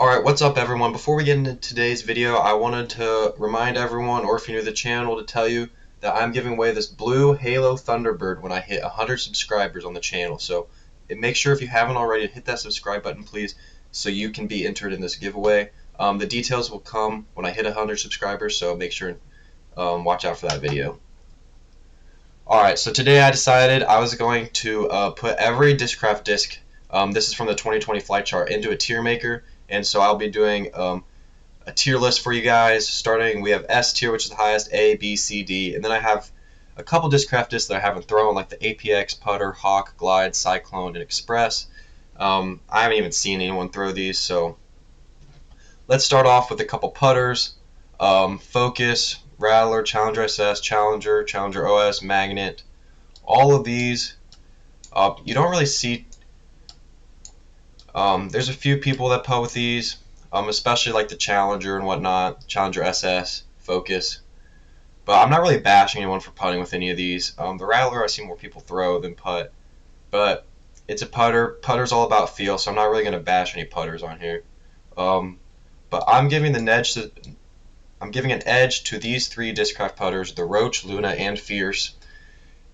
Alright, what's up everyone? Before we get into today's video, I wanted to remind everyone, or if you're new to the channel, to tell you that I'm giving away this blue Halo Thunderbird when I hit 100 subscribers on the channel. So make sure if you haven't already, hit that subscribe button please, so you can be entered in this giveaway. The details will come when I hit 100 subscribers, so make sure watch out for that video. Alright, so today I decided I was going to put every DISCRAFT disc, this is from the 2020 flight chart, into a tier maker. And so I'll be doing a tier list for you guys. Starting, we have S tier, which is the highest, A, B, C, D, and then I have a couple DISCRAFT discs that I haven't thrown, like the APX, Putter, Hawk, Glide, Cyclone, and Express. I haven't even seen anyone throw these, so let's start off with a couple putters. Focus, Rattler, Challenger SS, Challenger OS, Magnet. All of these, you don't really see. There's a few people that putt with these, especially like the Challenger and whatnot, Challenger SS, Focus. But I'm not really bashing anyone for putting with any of these. The Rattler I see more people throw than putt, but it's a putter. Putter's all about feel, so I'm not really going to bash any putters on here. But I'm giving an edge to these three DISCRAFT putters: the Roach, Luna, and Fierce.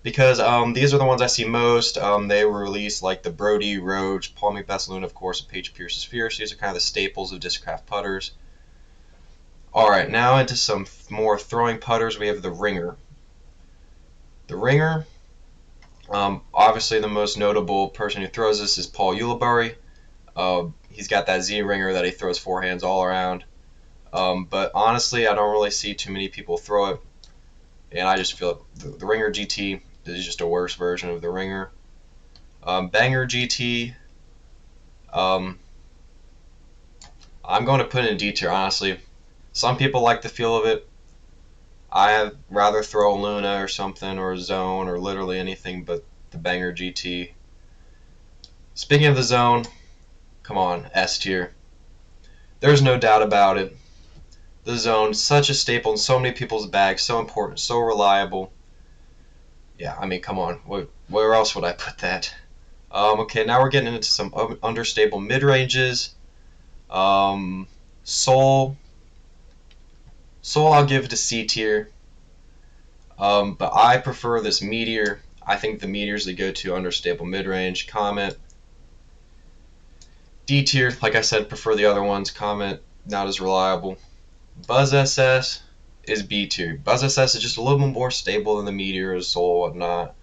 Because these are the ones I see most. They were released like the Brody, Roach, Paul McBeth's Luna, of course, and Paige Pierce's Fierce. These are kind of the staples of DISCRAFT putters. Alright, now into some more throwing putters. We have the Ringer. The Ringer, obviously the most notable person who throws this is Paul Ulibarri. He's got that Z Ringer that he throws forehands all around. But honestly, I don't really see too many people throw it. And I just feel the Ringer GT is just a worse version of the Ringer. Banger GT, I'm going to put in D tier, honestly. Some people like the feel of it. I'd rather throw a Luna or something, or a Zone, or literally anything but the Banger GT. Speaking of the Zone, come on, S tier. There's no doubt about it. The Zone, such a staple in so many people's bags, so important, so reliable. Yeah, I mean, come on, where else would I put that? Okay, now we're getting into some understable mid-ranges. Soul I'll give to C tier. But I prefer this Meteor. I think the Meteor's the go-to understable mid-range. Comet, D tier, like I said, prefer the other ones. Comet, not as reliable. Buzz SS is B tier. Buzz SS is just a little bit more stable than the Meteor, Soul, whatnot.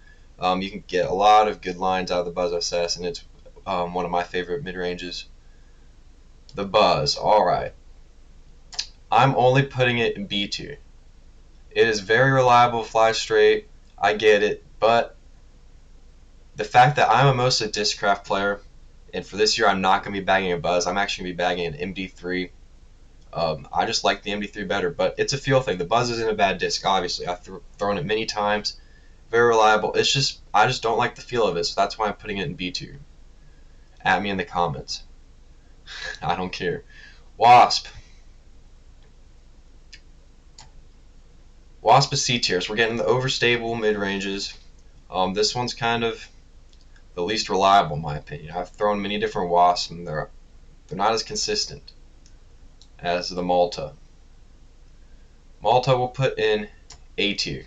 You can get a lot of good lines out of the Buzz SS, and it's one of my favorite mid-ranges. The Buzz, alright. I'm only putting it in B tier. It is very reliable, flies straight, I get it, but the fact that I'm a mostly DISCRAFT player, and for this year I'm not going to be bagging a Buzz, I'm actually going to be bagging an MD3. I just like the MD3 better, but it's a feel thing. The Buzz isn't a bad disc, obviously. I've thrown it many times. Very reliable. It's just, I just don't like the feel of it, so that's why I'm putting it in B tier. At me in the comments. I don't care. Wasp. Wasp is C tier, so we're getting the overstable mid-ranges. This one's kind of the least reliable in my opinion. I've thrown many different Wasps, and they're not as consistent as the Malta. Malta will put in A tier.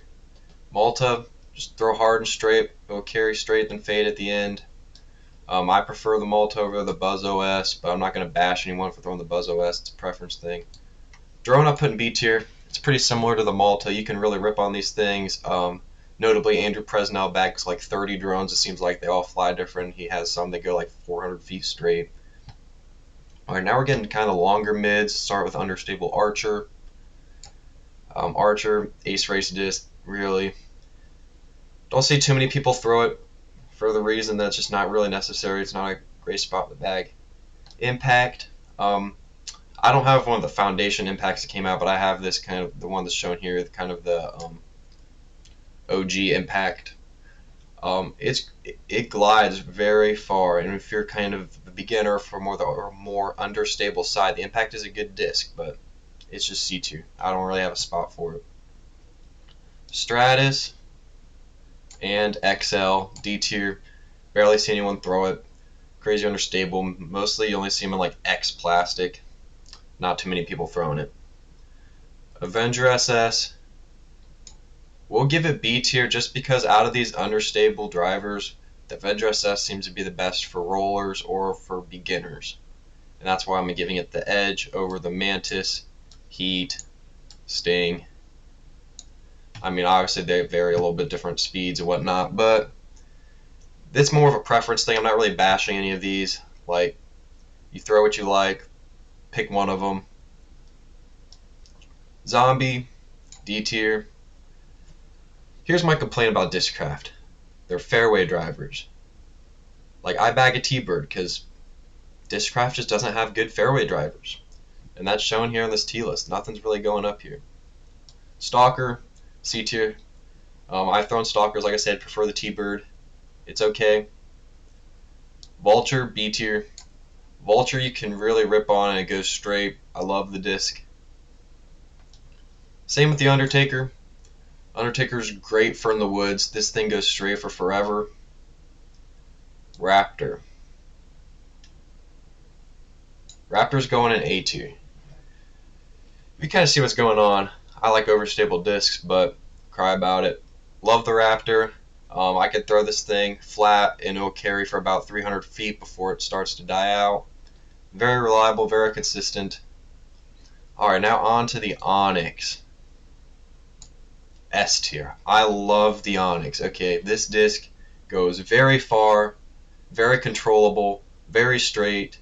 Malta, just throw hard and straight. It will carry straight then fade at the end. I prefer the Malta over the Buzz OS, but I'm not going to bash anyone for throwing the Buzz OS. It's a preference thing. Drone I'll put in B tier. It's pretty similar to the Malta. You can really rip on these things. Notably, Andrew Presnell bags like 30 drones. It seems like they all fly different. He has some that go like 400 feet straight. Alright, now we're getting kind of longer mids. Start with understable Archer. Archer, Ace Race disc, really. Don't see too many people throw it for the reason that it's just not really necessary. It's not a great spot in the bag. Impact. I don't have one of the foundation impacts that came out, but I have this kind of, the one that's shown here, kind of the OG impact. It glides very far, and if you're kind of a beginner for more understable side, the impact is a good disc, but it's just C tier. I don't really have a spot for it. Stratus and XL, D tier. Barely see anyone throw it. Crazy understable. Mostly you only see them in like X plastic. Not too many people throwing it. Avenger SS, we'll give it B tier just because out of these understable drivers, the Avenger SS seems to be the best for rollers or for beginners. And that's why I'm giving it the edge over the Mantis, Heat, Sting. I mean, obviously they vary a little bit different speeds and whatnot, but it's more of a preference thing. I'm not really bashing any of these. Like, you throw what you like, pick one of them. Zombie, D tier. Here's my complaint about DISCRAFT. They're fairway drivers. Like, I bag a T-Bird because DISCRAFT just doesn't have good fairway drivers. And that's shown here on this T list. Nothing's really going up here. Stalker, C tier. I've thrown Stalkers, like I said, prefer the T-Bird. It's okay. Vulture, B tier. Vulture you can really rip on and it goes straight. I love the disc. Same with the Undertaker. Undertaker's great for in the woods. This thing goes straight for forever. Raptor. Raptor's going in A tier. You kind of see what's going on. I like overstable discs, but cry about it. Love the Raptor. I could throw this thing flat and it'll carry for about 300 feet before it starts to die out. Very reliable, very consistent. Alright, now on to the Onyx. S tier. I love the Onyx. Okay, this disc goes very far, very controllable, very straight.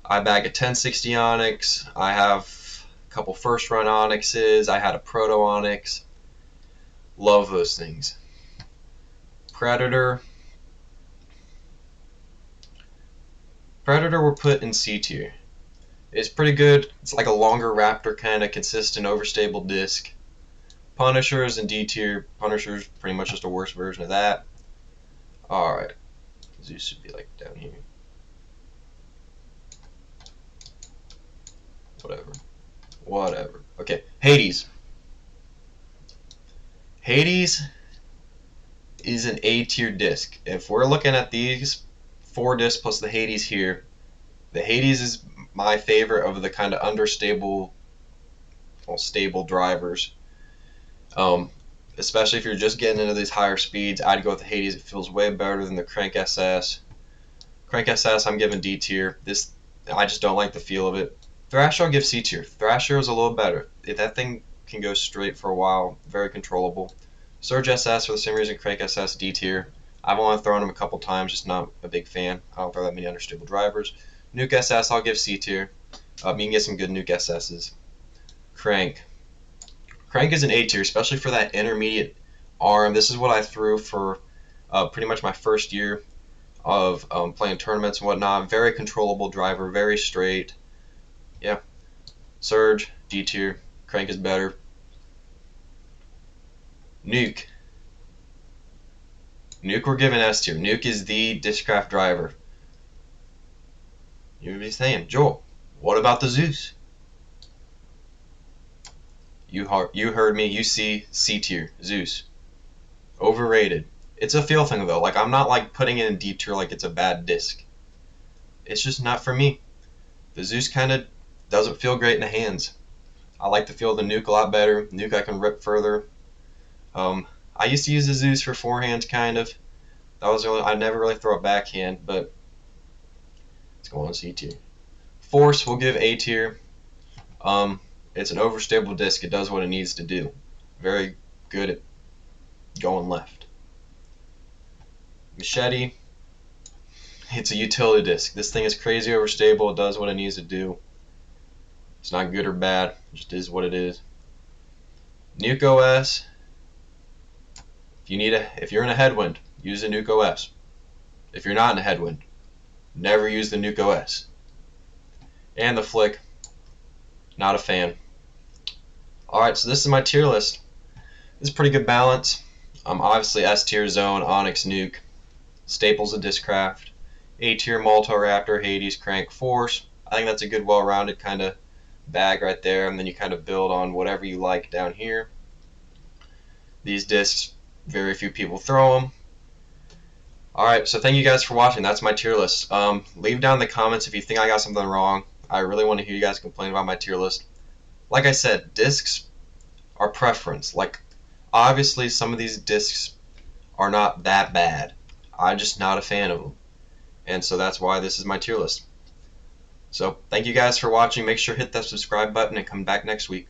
I bag a 1060 Onyx. I have a couple first run Onyxes. I had a Proto Onyx. Love those things. Predator. Predator we're put in C tier. It's pretty good. It's like a longer Raptor kind of consistent overstable disc. Punisher is in D tier. Punisher's pretty much just a worse version of that. Alright. Zeus should be like down here. Whatever. Okay, Hades. Hades is an A tier disc. If we're looking at these 4 discs plus the Hades here, the Hades is my favorite of the kind of understable, well, stable drivers. Especially if you're just getting into these higher speeds, I'd go with the Hades. It feels way better than the Crank SS. Crank SS, I'm giving D tier. This, I just don't like the feel of it. Thrasher, I'll give C tier. Thrasher is a little better. If that thing can go straight for a while, very controllable. Surge SS, for the same reason, Crank SS, D tier. I've only thrown them a couple times, just not a big fan. I don't throw that many understable drivers. Nuke SS, I'll give C tier. You can get some good Nuke SS's. Crank. Crank is an A tier, especially for that intermediate arm. This is what I threw for pretty much my first year of playing tournaments and whatnot. Very controllable driver, very straight. Yeah. Surge, D tier. Crank is better. Nuke. Nuke we're giving S tier. Nuke is the DISCRAFT driver. You'd be saying, Joel, what about the Zeus? You heard me. You see C tier. Zeus. Overrated. It's a feel thing though. Like, I'm not like putting it in D tier like it's a bad disc. It's just not for me. The Zeus kind of doesn't feel great in the hands. I like the feel of the Nuke a lot better. Nuke I can rip further. I used to use the Zeus for forehand kind of. That was I never really throw a backhand, but let's go on C tier. Force we'll give A tier. It's an overstable disc. It does what it needs to do. Very good at going left. Machete. It's a utility disc. This thing is crazy overstable. It does what it needs to do. It's not good or bad. It just is what it is. Nuke OS. If you're in a headwind, use the Nuke OS. If you're not in a headwind, never use the Nuke OS. And the Flick. Not a fan. Alright, so this is my tier list. This is pretty good balance. Obviously S tier Zone, Onyx, Nuke. Staples of DISCRAFT. A tier Malto Raptor, Hades, Crank, Force. I think that's a good well-rounded kind of bag right there, and then you kind of build on whatever you like down here. These discs, very few people throw them. Alright, so thank you guys for watching. That's my tier list. Leave down in the comments if you think I got something wrong. I really want to hear you guys complain about my tier list. Like I said, discs are preference. Like, obviously, some of these discs are not that bad. I'm just not a fan of them. And so that's why this is my tier list. So, thank you guys for watching. Make sure to hit that subscribe button and come back next week.